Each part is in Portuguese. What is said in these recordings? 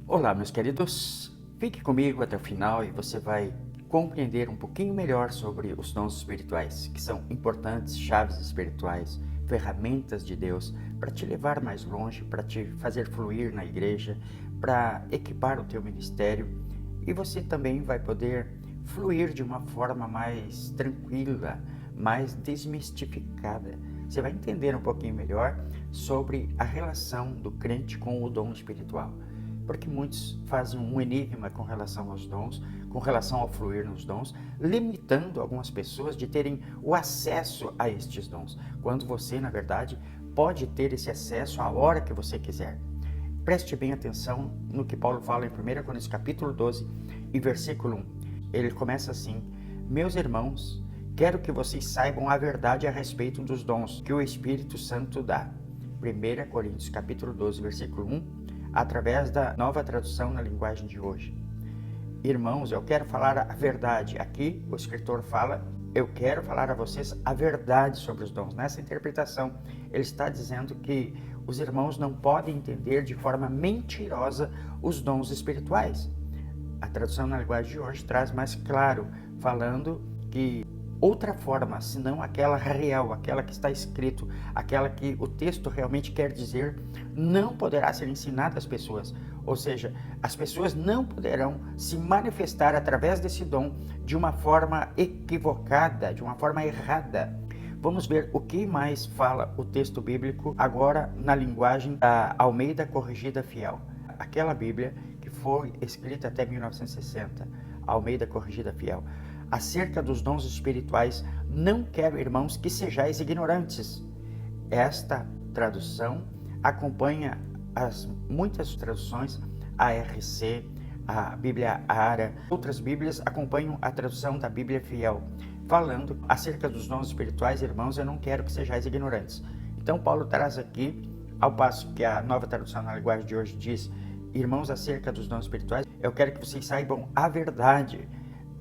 Olá, meus queridos. Fique comigo até o final e você vai compreender um pouquinho melhor sobre os dons espirituais, que são importantes chaves espirituais, ferramentas de Deus para te levar mais longe, para te fazer fluir na igreja, para equipar o teu ministério, e você também vai poder fluir de uma forma mais tranquila, mais desmistificada. Você vai entender um pouquinho melhor sobre a relação do crente com o dom espiritual. Porque muitos fazem um enigma com relação aos dons, com relação ao fluir nos dons, limitando algumas pessoas de terem o acesso a estes dons, quando você, na verdade, pode ter esse acesso a hora que você quiser. Preste bem atenção no que Paulo fala em 1 Coríntios capítulo 12 e versículo 1. Ele começa assim: meus irmãos, quero que vocês saibam a verdade a respeito dos dons que o Espírito Santo dá. 1 Coríntios capítulo 12, versículo 1, através da Nova Tradução na linguagem de hoje. Irmãos, eu quero falar a verdade. Aqui o escritor fala, eu quero falar a vocês a verdade sobre os dons. Nessa interpretação, ele está dizendo que os irmãos não podem entender de forma mentirosa os dons espirituais. A tradução na linguagem de hoje traz mais claro, falando que outra forma, senão aquela real, aquela que está escrito, aquela que o texto realmente quer dizer, não poderá ser ensinada às pessoas. Ou seja, as pessoas não poderão se manifestar através desse dom de uma forma equivocada, de uma forma errada. Vamos ver o que mais fala o texto bíblico agora na linguagem da Almeida Corrigida Fiel. Aquela Bíblia que foi escrita até 1960, Almeida Corrigida Fiel. Acerca dos dons espirituais, não quero, irmãos, que sejais ignorantes. Esta tradução acompanha muitas traduções, a RC, a Bíblia Ara, outras Bíblias acompanham a tradução da Bíblia Fiel, falando acerca dos dons espirituais, irmãos, eu não quero que sejais ignorantes. Então Paulo traz aqui, ao passo que a Nova Tradução na linguagem de hoje diz, irmãos, acerca dos dons espirituais, eu quero que vocês saibam a verdade.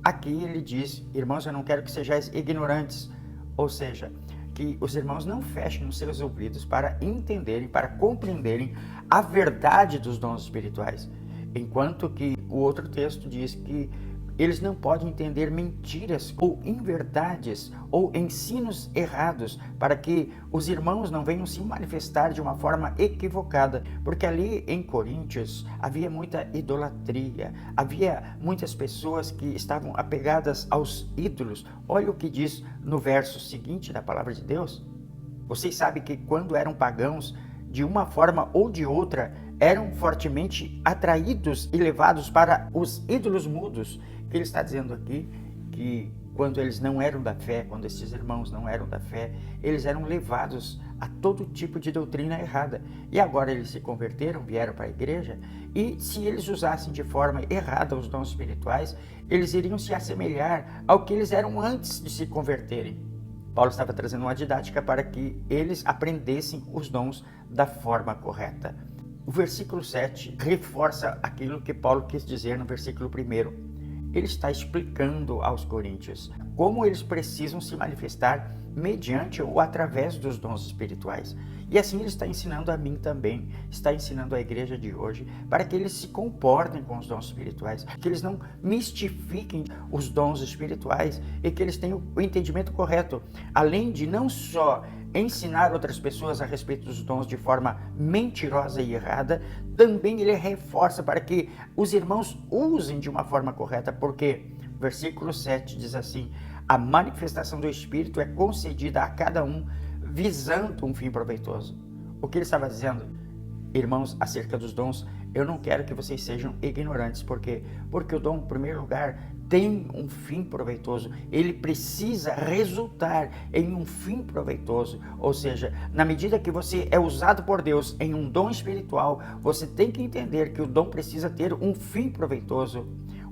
Aqui ele diz, irmãos, eu não quero que sejais ignorantes, ou seja, que os irmãos não fechem os seus ouvidos para entenderem, para compreenderem a verdade dos dons espirituais, enquanto que o outro texto diz que eles não podem entender mentiras ou inverdades ou ensinos errados para que os irmãos não venham se manifestar de uma forma equivocada, porque ali em Coríntios havia muita idolatria, havia muitas pessoas que estavam apegadas aos ídolos. Olha o que diz no verso seguinte da palavra de Deus. Vocês sabem que quando eram pagãos, de uma forma ou de outra, eram fortemente atraídos e levados para os ídolos mudos. Ele está dizendo aqui que quando eles não eram da fé, quando esses irmãos não eram da fé, eles eram levados a todo tipo de doutrina errada. E agora eles se converteram, vieram para a igreja, e se eles usassem de forma errada os dons espirituais, eles iriam se assemelhar ao que eles eram antes de se converterem. Paulo estava trazendo uma didática para que eles aprendessem os dons da forma correta. O versículo 7 reforça aquilo que Paulo quis dizer no versículo 1. Ele está explicando aos coríntios como eles precisam se manifestar mediante ou através dos dons espirituais. E assim ele está ensinando a mim também, está ensinando a igreja de hoje, para que eles se comportem com os dons espirituais, que eles não mistifiquem os dons espirituais e que eles tenham o entendimento correto, além de não só ensinar outras pessoas a respeito dos dons de forma mentirosa e errada, também ele reforça para que os irmãos usem de uma forma correta, porque versículo 7 diz assim, a manifestação do Espírito é concedida a cada um visando um fim proveitoso. O que ele estava dizendo? Irmãos, acerca dos dons, eu não quero que vocês sejam ignorantes, porque o dom, em primeiro lugar, tem um fim proveitoso, ele precisa resultar em um fim proveitoso, ou seja, na medida que você é usado por Deus em um dom espiritual, você tem que entender que o dom precisa ter um fim proveitoso.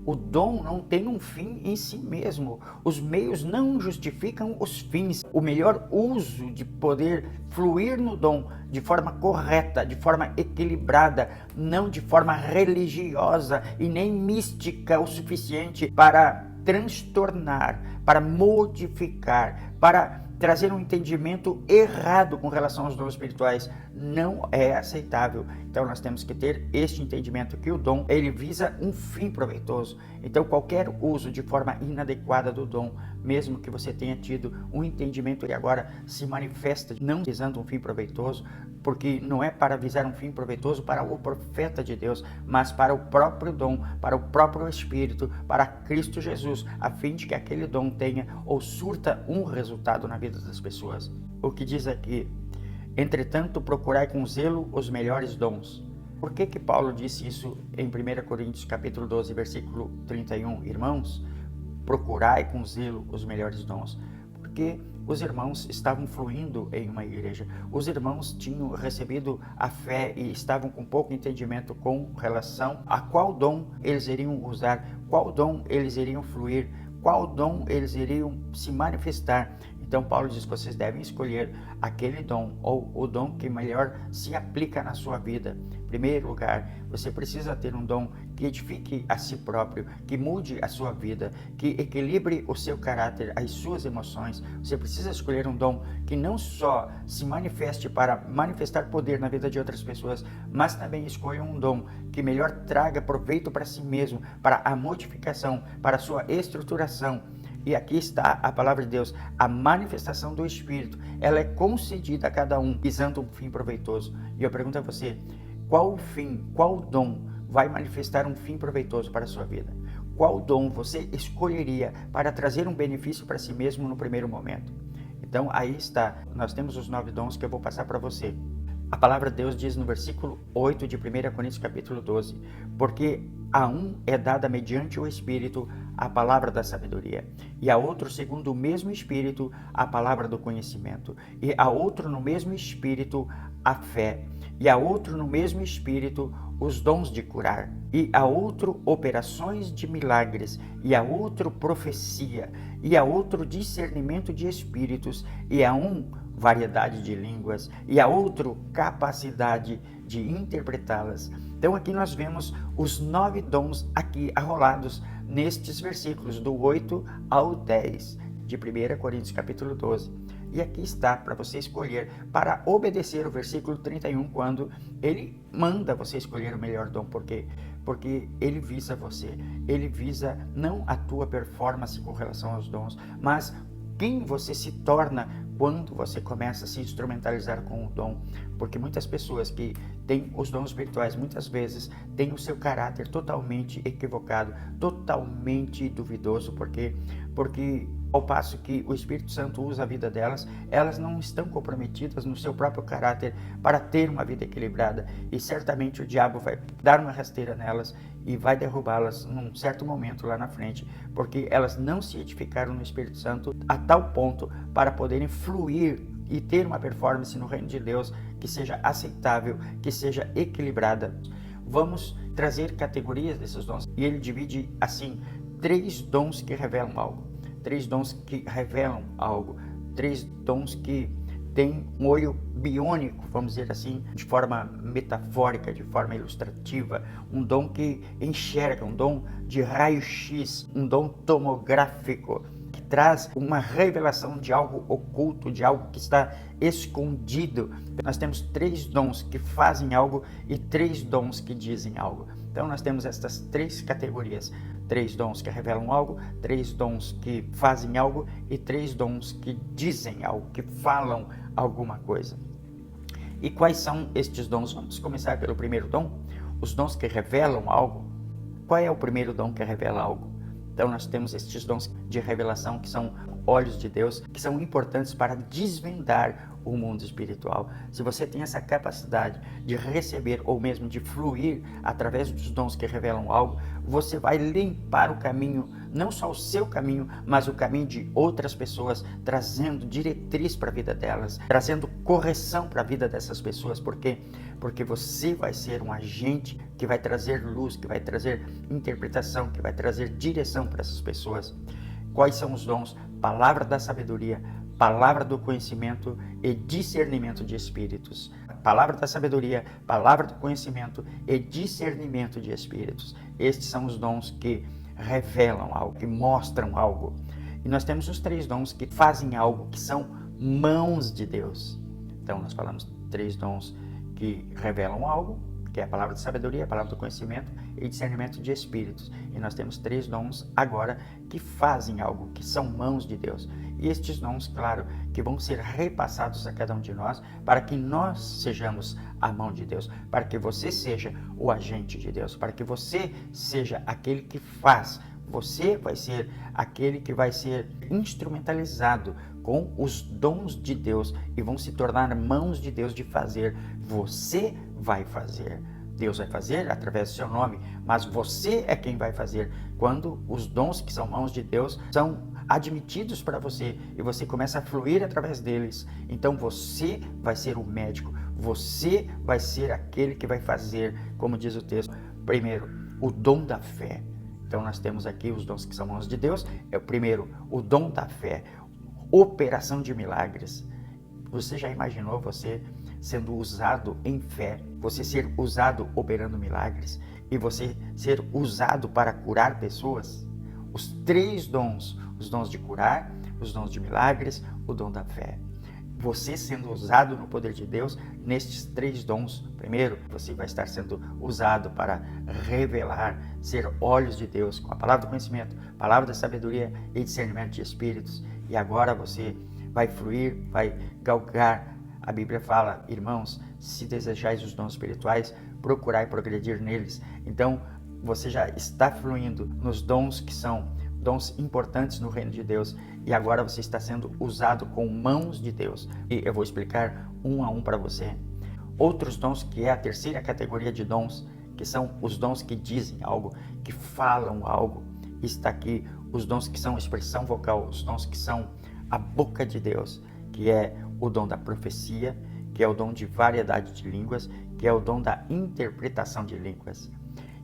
O dom não tem um fim em si mesmo. Os meios não justificam os fins. O melhor uso de poder fluir no dom de forma correta, de forma equilibrada, não de forma religiosa e nem mística o suficiente para transtornar, para modificar, para trazer um entendimento errado com relação aos dons espirituais. não é aceitável. Então nós temos que ter este entendimento que o dom, ele visa um fim proveitoso. Então qualquer uso de forma inadequada do dom, mesmo que você tenha tido um entendimento e agora se manifesta não visando um fim proveitoso, porque não é para visar um fim proveitoso para o profeta de Deus, mas para o próprio dom, para o próprio Espírito, para Cristo Jesus, a fim de que aquele dom tenha ou surta um resultado na vida das pessoas. O que diz aqui: entretanto, procurai com zelo os melhores dons. Por que Paulo disse isso em 1 Coríntios capítulo 12, versículo 31? Irmãos, procurai com zelo os melhores dons. Porque os irmãos estavam fluindo em uma igreja. Os irmãos tinham recebido a fé e estavam com pouco entendimento com relação a qual dom eles iriam usar, qual dom eles iriam fluir, qual dom eles iriam se manifestar. Então Paulo diz que vocês devem escolher aquele dom ou o dom que melhor se aplica na sua vida. Em primeiro lugar, você precisa ter um dom que edifique a si próprio, que mude a sua vida, que equilibre o seu caráter, as suas emoções. Você precisa escolher um dom que não só se manifeste para manifestar poder na vida de outras pessoas, mas também escolha um dom que melhor traga proveito para si mesmo, para a modificação, para a sua estruturação. E aqui está a palavra de Deus, a manifestação do Espírito, ela é concedida a cada um, visando um fim proveitoso. E eu pergunto a você, qual fim, qual dom vai manifestar um fim proveitoso para a sua vida? Qual dom você escolheria para trazer um benefício para si mesmo no primeiro momento? Então aí está, nós temos os 9 dons que eu vou passar para você. A palavra de Deus diz no versículo 8 de 1 Coríntios capítulo 12, porque a um é dada mediante o Espírito a palavra da sabedoria, e a outro segundo o mesmo Espírito a palavra do conhecimento, e a outro no mesmo Espírito a fé, e a outro no mesmo Espírito os dons de curar, e a outro operações de milagres, e a outro profecia, e a outro discernimento de espíritos, e a um variedade de línguas, e a outro capacidade de interpretá-las. Então aqui nós vemos os 9 dons aqui arrolados nestes versículos do 8 ao 10 de 1 Coríntios capítulo 12. E aqui está para você escolher, para obedecer o versículo 31, quando ele manda você escolher o melhor dom. Por quê? Porque ele visa você, ele visa não a tua performance com relação aos dons, mas quem você se torna quando você começa a se instrumentalizar com o dom. Porque muitas pessoas que têm os dons espirituais, muitas vezes, têm o seu caráter totalmente equivocado, totalmente duvidoso. Por quê? Porque ao passo que o Espírito Santo usa a vida delas, elas não estão comprometidas no seu próprio caráter para ter uma vida equilibrada. E certamente o diabo vai dar uma rasteira nelas e vai derrubá-las num certo momento lá na frente, porque elas não se edificaram no Espírito Santo a tal ponto para poderem fluir e ter uma performance no reino de Deus que seja aceitável, que seja equilibrada. Vamos trazer categorias desses dons, e ele divide assim: 3 dons que revelam algo. 3 dons que revelam algo, 3 dons que têm um olho biônico, vamos dizer assim, de forma metafórica, de forma ilustrativa, um dom que enxerga, um dom de raio-x, um dom tomográfico, que traz uma revelação de algo oculto, de algo que está escondido. Nós temos 3 dons que fazem algo e 3 dons que dizem algo. Então nós temos estas 3 categorias: 3 dons que revelam algo, 3 dons que fazem algo e 3 dons que dizem algo, que falam alguma coisa. E quais são estes dons? Vamos começar pelo primeiro dom, os dons que revelam algo. Qual é o primeiro dom que revela algo? Então nós temos estes dons de revelação, que são olhos de Deus, que são importantes para desvendar o mundo espiritual. Se você tem essa capacidade de receber ou mesmo de fluir através dos dons que revelam algo, você vai limpar o caminho, não só o seu caminho, mas o caminho de outras pessoas, trazendo diretriz para a vida delas, trazendo correção para a vida dessas pessoas. Por quê? Porque você vai ser um agente que vai trazer luz, que vai trazer interpretação, que vai trazer direção para essas pessoas. Quais são os dons? Palavra da sabedoria, palavra do conhecimento e discernimento de espíritos. Palavra da sabedoria, palavra do conhecimento e discernimento de espíritos. Estes são os dons que revelam algo, que mostram algo. E nós temos os 3 dons que fazem algo, que são mãos de Deus. Então nós falamos 3 dons que revelam algo, que é a palavra de sabedoria, a palavra do conhecimento e discernimento de espíritos. E nós temos 3 dons agora que fazem algo, que são mãos de Deus. E estes dons, claro, que vão ser repassados a cada um de nós para que nós sejamos a mão de Deus, para que você seja o agente de Deus, para que você seja aquele que faz. Você vai ser aquele que vai ser instrumentalizado com os dons de Deus e vão se tornar mãos de Deus de fazer. Você vai fazer. Deus vai fazer através do seu nome, mas você é quem vai fazer. Quando os dons que são mãos de Deus são admitidos para você e você começa a fluir através deles, então você vai ser o médico, você vai ser aquele que vai fazer, como diz o texto. Primeiro, o dom da fé. Então nós temos aqui os dons que são mãos de Deus. É o primeiro, o dom da fé, operação de milagres. Você já imaginou você sendo usado em fé, você ser usado operando milagres e você ser usado para curar pessoas? Os 3 dons, os dons de curar, os dons de milagres, o dom da fé. Você sendo usado no poder de Deus nestes 3 dons. Primeiro, você vai estar sendo usado para revelar, ser olhos de Deus com a palavra do conhecimento, palavra da sabedoria e discernimento de espíritos. E agora você vai fluir, vai galgar. A Bíblia fala, irmãos, se desejais os dons espirituais, procurai progredir neles. Então, você já está fluindo nos dons que são dons importantes no reino de Deus. E agora você está sendo usado com mãos de Deus. E eu vou explicar um a um para você. Outros dons, que é a terceira categoria de dons, que são os dons que dizem algo, que falam algo. Está aqui os dons que são expressão vocal, os dons que são a boca de Deus, que é o dom da profecia, que é o dom de variedade de línguas, que é o dom da interpretação de línguas.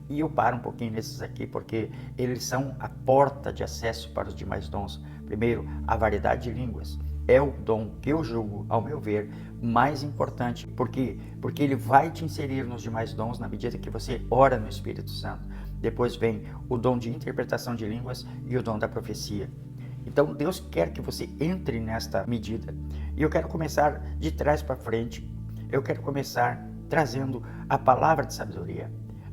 E eu paro um pouquinho nesses aqui, porque eles são a porta de acesso para os demais dons. Primeiro, a variedade de línguas é o dom que eu julgo, ao meu ver, mais importante. Por quê? Porque ele vai te inserir nos demais dons na medida que você ora no Espírito Santo. Depois vem o dom de interpretação de línguas e o dom da profecia. Então Deus quer que você entre nesta medida. E eu quero começar de trás para frente. Eu quero começar trazendo a palavra de sabedoria.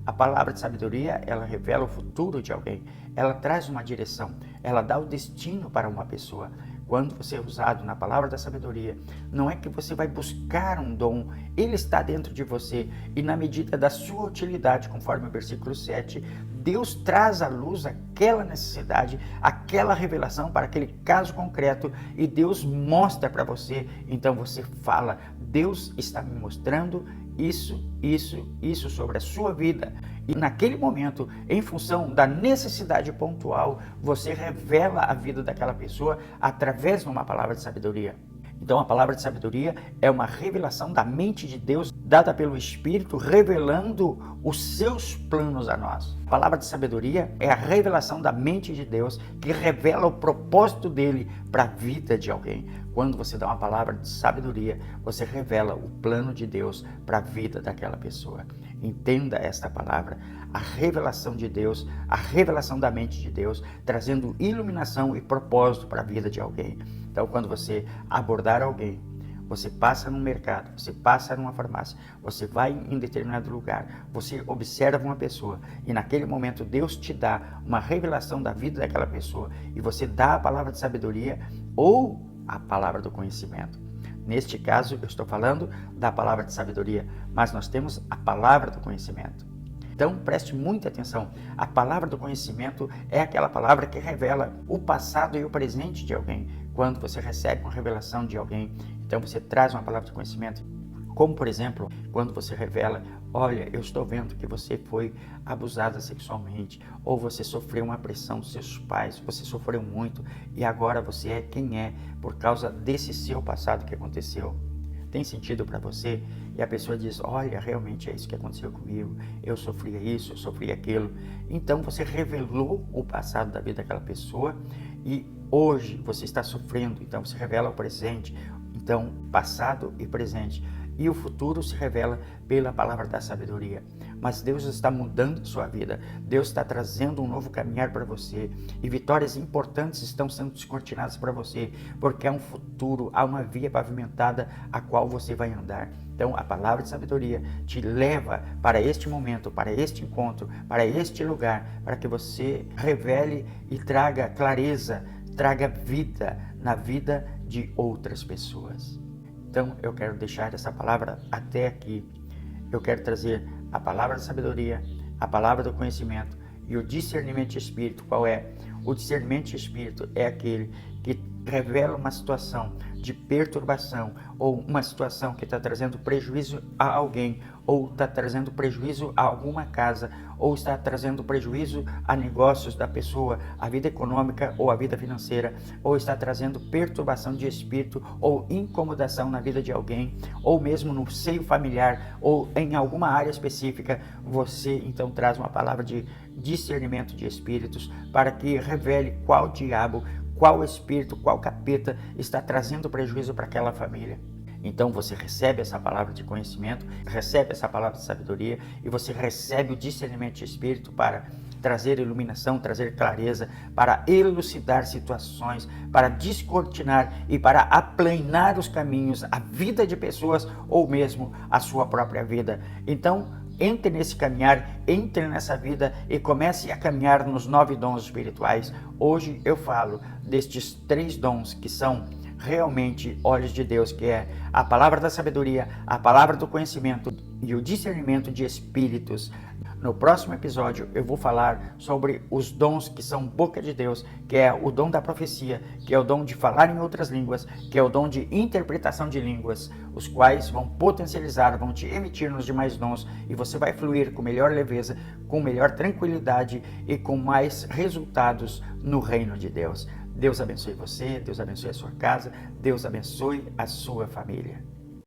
A palavra de sabedoria, ela revela o futuro de alguém. Ela traz uma direção. Ela dá o destino para uma pessoa. Quando você é usado na palavra da sabedoria, não é que você vai buscar um dom. Ele está dentro de você. E na medida da sua utilidade, conforme o versículo 7, Deus traz à luz aquela necessidade, aquela revelação para aquele caso concreto e Deus mostra para você. Então você fala, Deus está me mostrando isso sobre a sua vida. E naquele momento, em função da necessidade pontual, você revela a vida daquela pessoa através de uma palavra de sabedoria. Então a palavra de sabedoria é uma revelação da mente de Deus, dada pelo Espírito, revelando os seus planos a nós. A palavra de sabedoria é a revelação da mente de Deus, que revela o propósito dele para a vida de alguém. Quando você dá uma palavra de sabedoria, você revela o plano de Deus para a vida daquela pessoa. Entenda esta palavra, a revelação de Deus, a revelação da mente de Deus, trazendo iluminação e propósito para a vida de alguém. Então, quando você abordar alguém, você passa num mercado, você passa numa farmácia, você vai em determinado lugar, você observa uma pessoa e naquele momento Deus te dá uma revelação da vida daquela pessoa e você dá a palavra de sabedoria ou a palavra do conhecimento. Neste caso, eu estou falando da palavra de sabedoria, mas nós temos a palavra do conhecimento. Então, preste muita atenção. A palavra do conhecimento é aquela palavra que revela o passado e o presente de alguém. Quando você recebe uma revelação de alguém, então você traz uma palavra de conhecimento. Como, por exemplo, quando você revela, olha, eu estou vendo que você foi abusada sexualmente, ou você sofreu uma pressão dos seus pais, você sofreu muito, e agora você é quem é por causa desse seu passado que aconteceu. Tem sentido para você? E a pessoa diz, olha, realmente é isso que aconteceu comigo, eu sofria isso, eu sofria aquilo. Então você revelou o passado da vida daquela pessoa e hoje você está sofrendo, então você revela o presente. Então, passado e presente. e o futuro se revela pela palavra da sabedoria. Mas Deus está mudando a sua vida, Deus está trazendo um novo caminhar para você e vitórias importantes estão sendo descortinadas para você, porque há um futuro, há uma via pavimentada a qual você vai andar. Então a palavra de sabedoria te leva para este momento, para este encontro, para este lugar, para que você revele e traga clareza, traga vida na vida de outras pessoas. Então eu quero deixar essa palavra até aqui. Eu quero trazer a palavra da sabedoria, a palavra do conhecimento e o discernimento de espírito. Qual é? O discernimento de espírito é aquele que revela uma situação de perturbação ou uma situação que está trazendo prejuízo a alguém, ou está trazendo prejuízo a alguma casa, ou está trazendo prejuízo a negócios da pessoa, a vida econômica ou a vida financeira, ou está trazendo perturbação de espírito ou incomodação na vida de alguém, ou mesmo no seio familiar ou em alguma área específica. Você então traz uma palavra de discernimento de espíritos para que revele qual diabo, qual espírito, qual capeta está trazendo prejuízo para aquela família. Então você recebe essa palavra de conhecimento, recebe essa palavra de sabedoria e você recebe o discernimento de espírito para trazer iluminação, trazer clareza, para elucidar situações, para descortinar e para aplanar os caminhos, a vida de pessoas ou mesmo a sua própria vida. Então, entre nesse caminhar, entre nessa vida e comece a caminhar nos 9 dons espirituais. Hoje eu falo destes 3 dons que são realmente olhos de Deus, que é a palavra da sabedoria, a palavra do conhecimento e o discernimento de espíritos. No próximo episódio eu vou falar sobre os dons que são boca de Deus, que é o dom da profecia, que é o dom de falar em outras línguas, que é o dom de interpretação de línguas, os quais vão potencializar, vão te emitir nos demais dons e você vai fluir com melhor leveza, com melhor tranquilidade e com mais resultados no reino de Deus. Deus abençoe você, Deus abençoe a sua casa, Deus abençoe a sua família.